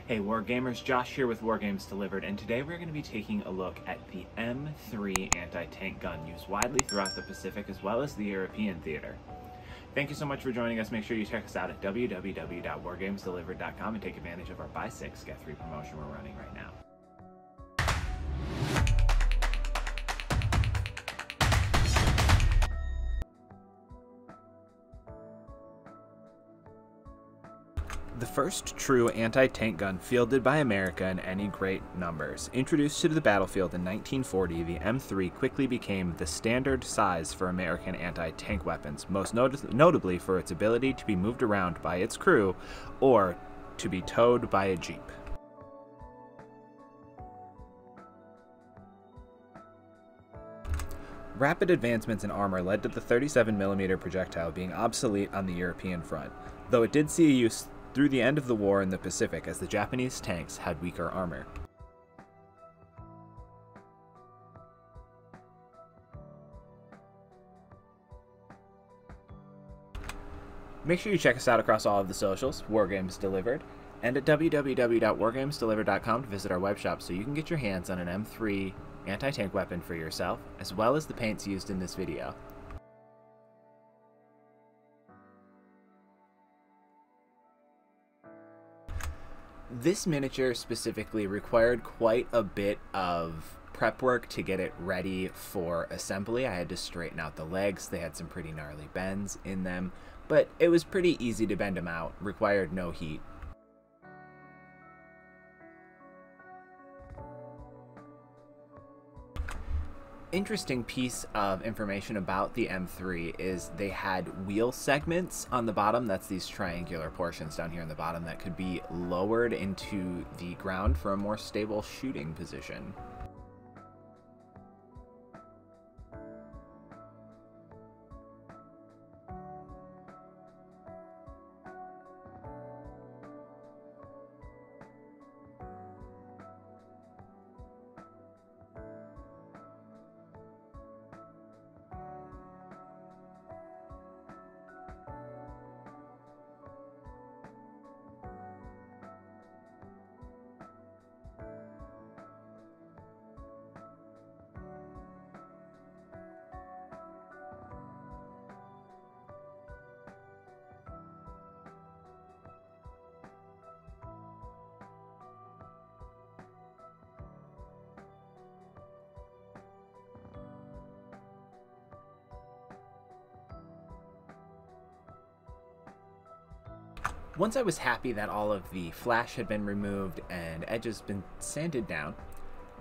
Hey Wargamers, Josh here with Wargames Delivered, and today we're going to be taking a look at the M3 anti-tank gun used widely throughout the Pacific as well as the European theater. Thank you so much for joining us. Make sure you check us out at www.wargamesdelivered.com and take advantage of our Buy 6 Get 3 promotion we're running right now. The first true anti-tank gun fielded by America in any great numbers. Introduced to the battlefield in 1940, the M3 quickly became the standard size for American anti-tank weapons, most notably for its ability to be moved around by its crew or to be towed by a jeep. Rapid advancements in armor led to the 37mm projectile being obsolete on the European front, though it did see use through the end of the war in the Pacific as the Japanese tanks had weaker armor. Make sure you check us out across all of the socials, Wargames Delivered, and at www.wargamesdelivered.com to visit our web shop so you can get your hands on an M3 anti-tank weapon for yourself, as well as the paints used in this video. This miniature specifically required quite a bit of prep work to get it ready for assembly. I had to straighten out the legs. They had some pretty gnarly bends in them, but it was pretty easy to bend them out, required no heat. Interesting piece of information about the M3 is they had wheel segments on the bottom. That's these triangular portions down here in the bottom that could be lowered into the ground for a more stable shooting position. Once I was happy that all of the flash had been removed and edges been sanded down,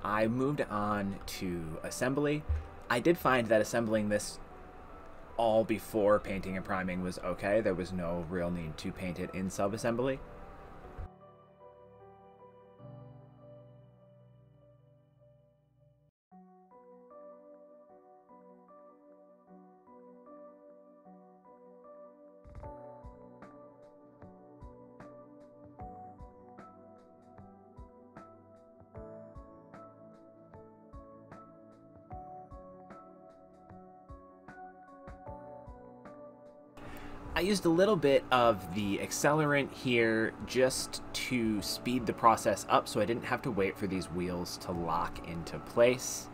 I moved on to assembly. I did find that assembling this all before painting and priming was okay. There was no real need to paint it in sub-assembly. I used a little bit of the accelerant here just to speed the process up so I didn't have to wait for these wheels to lock into place.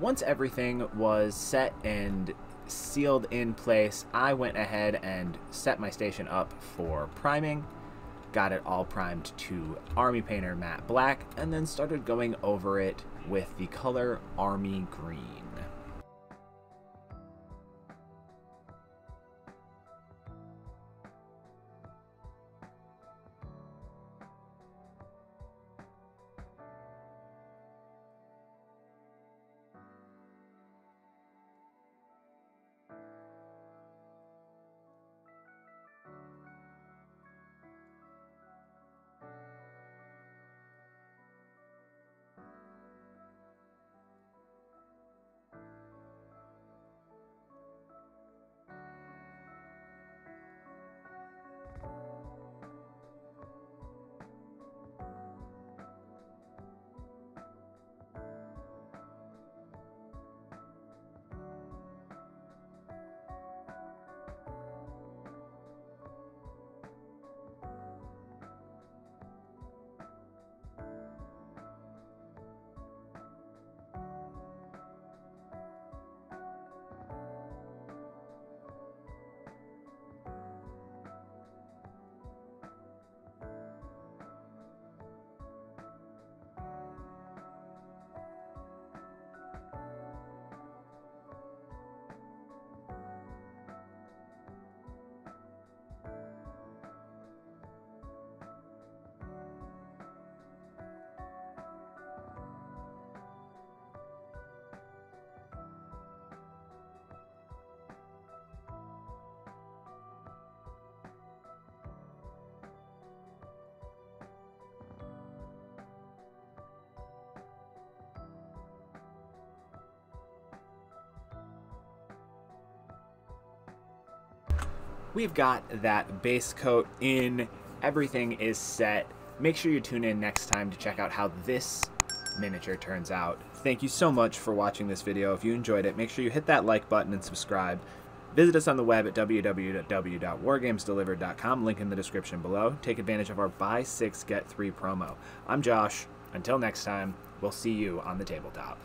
Once everything was set and sealed in place, I went ahead and set my station up for priming, got it all primed to Army Painter Matte Black, and then started going over it with the color Army Green. We've got that base coat in. Everything is set. Make sure you tune in next time to check out how this miniature turns out. Thank you so much for watching this video. If you enjoyed it, make sure you hit that like button and subscribe. Visit us on the web at www.wargamesdelivered.com, link in the description below. Take advantage of our buy 6 get 3 promo. I'm Josh. Until next time, we'll see you on the tabletop.